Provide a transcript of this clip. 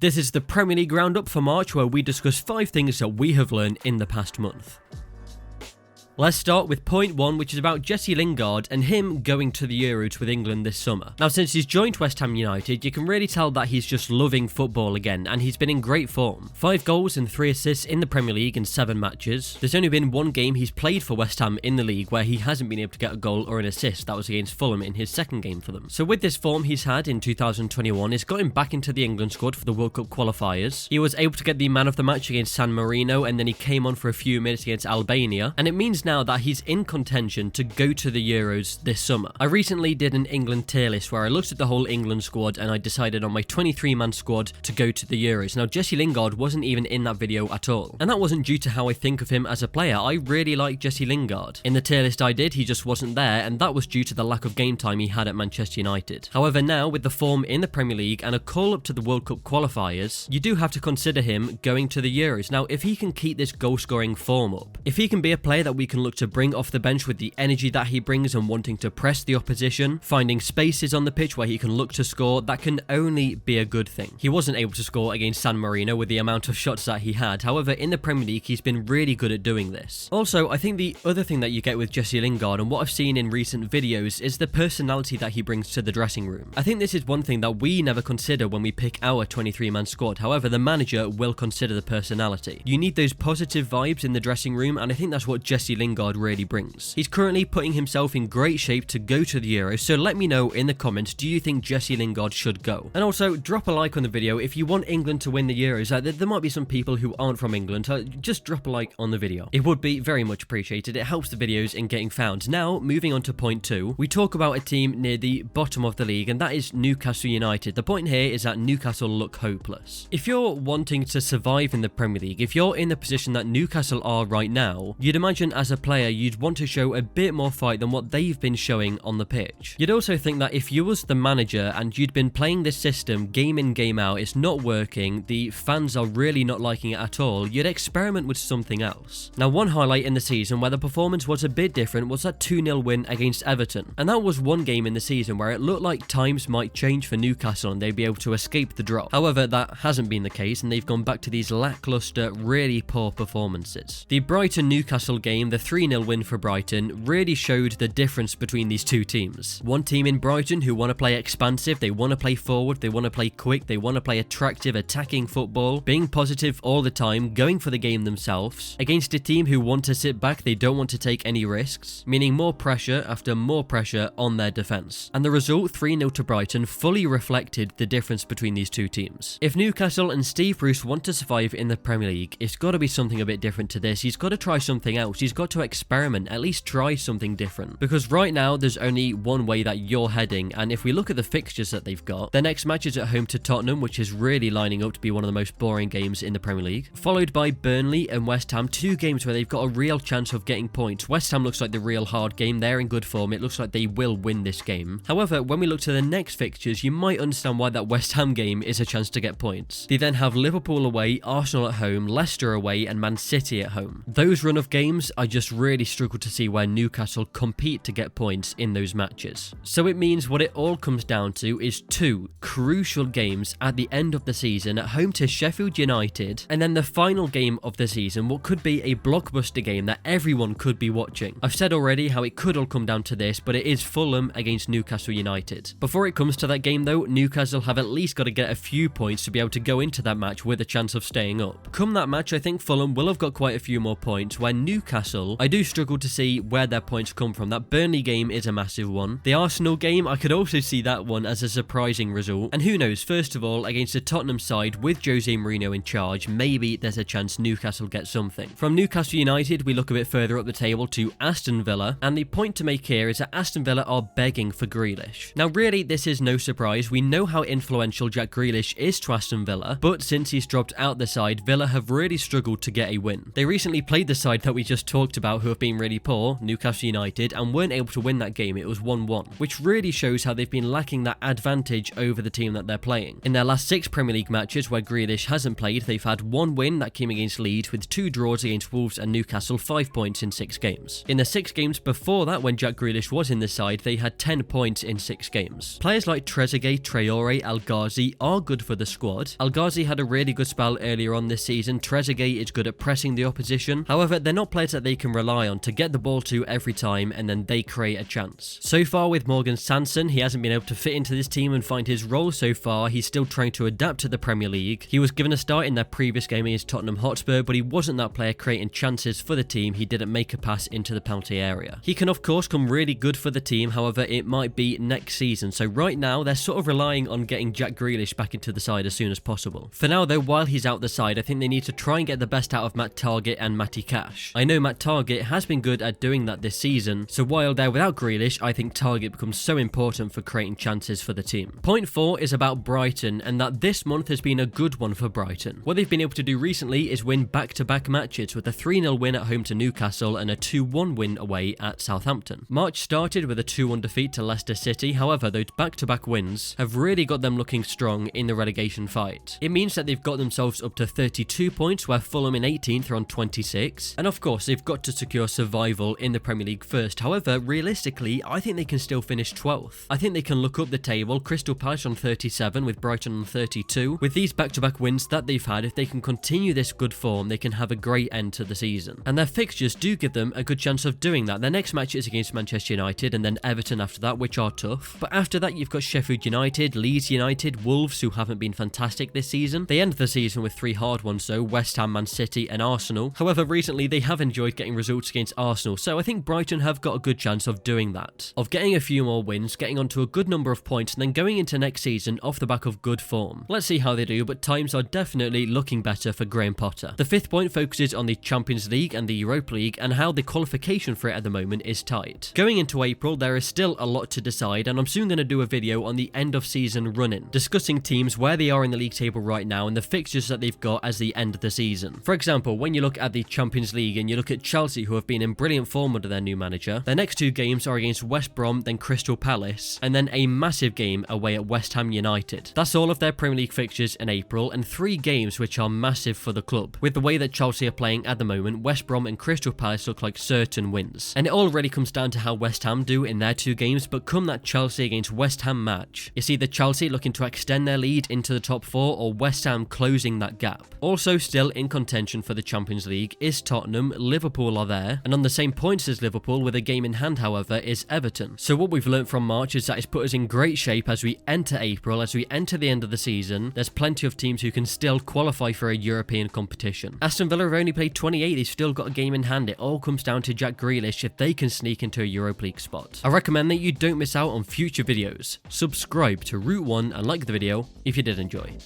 This is the Premier League roundup for March, where we discuss 5 things that we have learned in the past month. Let's start with point 1, which is about Jesse Lingard and him going to the Euros with England this summer. Now, since he's joined West Ham United, you can really tell that he's just loving football again, and he's been in great form. 5 goals and 3 assists in the Premier League in 7 matches. There's only been 1 game he's played for West Ham in the league where he hasn't been able to get a goal or an assist. That was against Fulham in his 2nd game for them. So with this form he's had in 2021, it's got him back into the England squad for the World Cup qualifiers. He was able to get the man of the match against San Marino, and then he came on for a few minutes against Albania, and it means now that he's in contention to go to the Euros this summer. I recently did an England tier list where I looked at the whole England squad and I decided on my 23-man squad to go to the Euros. Now, Jesse Lingard wasn't even in that video at all, and that wasn't due to how I think of him as a player. I really like Jesse Lingard. In the tier list I did, he just wasn't there, and that was due to the lack of game time he had at Manchester United. However, now with the form in the Premier League and a call up to the World Cup qualifiers, you do have to consider him going to the Euros. Now, if he can keep this goal scoring form up, if he can be a player that we can look to bring off the bench with the energy that he brings and wanting to press the opposition, finding spaces on the pitch where he can look to score, that can only be a good thing. He wasn't able to score against San Marino with the amount of shots that he had. However, in the Premier League, he's been really good at doing this. Also, I think the other thing that you get with Jesse Lingard, and what I've seen in recent videos, is the personality that he brings to the dressing room. I think this is one thing that we never consider when we pick our 23-man squad. However, the manager will consider the personality. You need those positive vibes in the dressing room, and I think that's what Jesse Lingard really brings. He's currently putting himself in great shape to go to the Euros, so let me know in the comments, do you think Jesse Lingard should go? And also, drop a like on the video if you want England to win the Euros. There might be some people who aren't from England, so just drop a like on the video. It would be very much appreciated. It helps the videos in getting found. Now, moving on to point 2, we talk about a team near the bottom of the league, and that is Newcastle United. The point here is that Newcastle look hopeless. If you're wanting to survive in the Premier League, if you're in the position that Newcastle are right now, you'd imagine as a player you'd want to show a bit more fight than what they've been showing on the pitch. You'd also think that if you was the manager and you'd been playing this system game in, game out, it's not working, the fans are really not liking it at all, you'd experiment with something else. Now, one highlight in the season where the performance was a bit different was that 2-0 win against Everton, and that was one game in the season where it looked like times might change for Newcastle and they'd be able to escape the drop. However, that hasn't been the case, and they've gone back to these lackluster, really poor performances. The Brighton-Newcastle game, the 3-0 win for Brighton, really showed the difference between these two teams. One team in Brighton who want to play expansive, they want to play forward, they want to play quick, they want to play attractive, attacking football, being positive all the time, going for the game themselves, against a team who want to sit back, they don't want to take any risks, meaning more pressure after more pressure on their defence. And the result, 3-0 to Brighton, fully reflected the difference between these two teams. If Newcastle and Steve Bruce want to survive in the Premier League, it's got to be something a bit different to this. He's got to try something else. He's got to experiment, at least try something different. Because right now, there's only one way that you're heading, and if we look at the fixtures that they've got, their next match is at home to Tottenham, which is really lining up to be one of the most boring games in the Premier League, followed by Burnley and West Ham, 2 games where they've got a real chance of getting points. West Ham looks like the real hard game. They're in good form. It looks like they will win this game. However, when we look to the next fixtures, you might understand why that West Ham game is a chance to get points. They then have Liverpool away, Arsenal at home, Leicester away, and Man City at home. Those run of games, I just really struggle to see where Newcastle compete to get points in those matches. So it means what it all comes down to is 2 crucial games at the end of the season, at home to Sheffield United, and then the final game of the season, what could be a blockbuster game that everyone could be watching. I've said already how it could all come down to this, but it is Fulham against Newcastle United. Before it comes to that game though, Newcastle have at least got to get a few points to be able to go into that match with a chance of staying up. Come that match, I think Fulham will have got quite a few more points, where Newcastle, I do struggle to see where their points come from. That Burnley game is a massive one. The Arsenal game, I could also see that one as a surprising result. And who knows, first of all, against a Tottenham side with Jose Mourinho in charge, maybe there's a chance Newcastle get something. From Newcastle United, we look a bit further up the table to Aston Villa, and the point to make here is that Aston Villa are begging for Grealish. Now really, this is no surprise. We know how influential Jack Grealish is to Aston Villa, but since he's dropped out the side, Villa have really struggled to get a win. They recently played the side that we just talked talked about who have been really poor, Newcastle United, and weren't able to win that game. It was 1-1, which really shows how they've been lacking that advantage over the team that they're playing. In their last 6 Premier League matches where Grealish hasn't played, they've had 1 win that came against Leeds, with 2 draws against Wolves and Newcastle, 5 points in 6 games. In the 6 games before that, when Jack Grealish was in the side, they had 10 points in 6 games. Players like Trezeguet, Traore, El Ghazi are good for the squad. El Ghazi had a really good spell earlier on this season. Trezeguet is good at pressing the opposition. However, they're not players that they can rely on to get the ball to every time and then they create a chance. So far with Morgan Sanson, he hasn't been able to fit into this team and find his role so far. He's still trying to adapt to the Premier League. He was given a start in their previous game against Tottenham Hotspur, but he wasn't that player creating chances for the team. He didn't make a pass into the penalty area. He can of course come really good for the team, however it might be next season. So right now they're sort of relying on getting Jack Grealish back into the side as soon as possible. For now though, while he's out the side, I think they need to try and get the best out of Matt Targett and Matty Cash. I know Matt Targett has been good at doing that this season, so while they're without Grealish, I think Targett becomes so important for creating chances for the team. Point 4 is about Brighton, and that this month has been a good one for Brighton. What they've been able to do recently is win back-to-back matches, with a 3-0 win at home to Newcastle and a 2-1 win away at Southampton. March started with a 2-1 defeat to Leicester City, however those back-to-back wins have really got them looking strong in the relegation fight. It means that they've got themselves up to 32 points, where Fulham in 18th are on 26, and of course they've got to secure survival in the Premier League first. However, realistically, I think they can still finish 12th. I think they can look up the table. Crystal Palace on 37 with Brighton on 32. With these back-to-back wins that they've had, if they can continue this good form, they can have a great end to the season. And their fixtures do give them a good chance of doing that. Their next match is against Manchester United and then Everton after that, which are tough. But after that, you've got Sheffield United, Leeds United, Wolves, who haven't been fantastic this season. They end the season with 3 hard ones though: West Ham, Man City and Arsenal. However, recently they have enjoyed getting results against Arsenal, so I think Brighton have got a good chance of doing that, of getting a few more wins, getting onto a good number of points, and then going into next season off the back of good form. Let's see how they do, but times are definitely looking better for Graham Potter. The 5th point focuses on the Champions League and the Europa League, and how the qualification for it at the moment is tight. Going into April, there is still a lot to decide, and I'm soon going to do a video on the end of season run-in, discussing teams where they are in the league table right now and the fixtures that they've got as the end of the season. For example, when you look at the Champions League and you look at Chelsea, who have been in brilliant form under their new manager, their next 2 games are against West Brom, then Crystal Palace, and then a massive game away at West Ham United. That's all of their Premier League fixtures in April, and 3 games which are massive for the club. With the way that Chelsea are playing at the moment, West Brom and Crystal Palace look like certain wins. And it all really comes down to how West Ham do in their 2 games, but come that Chelsea against West Ham match, it's either Chelsea looking to extend their lead into the top 4 or West Ham closing that gap. Also still in contention for the Champions League is Tottenham. Liverpool are there, and on the same points as Liverpool with a game in hand, however, is Everton. So what we've learnt from March is that it's put us in great shape as we enter April, as we enter the end of the season. There's plenty of teams who can still qualify for a European competition. Aston Villa have only played 28, they've still got a game in hand. It all comes down to Jack Grealish if they can sneak into a Europa League spot. I recommend that you don't miss out on future videos. Subscribe to Route 1 and like the video if you did enjoy.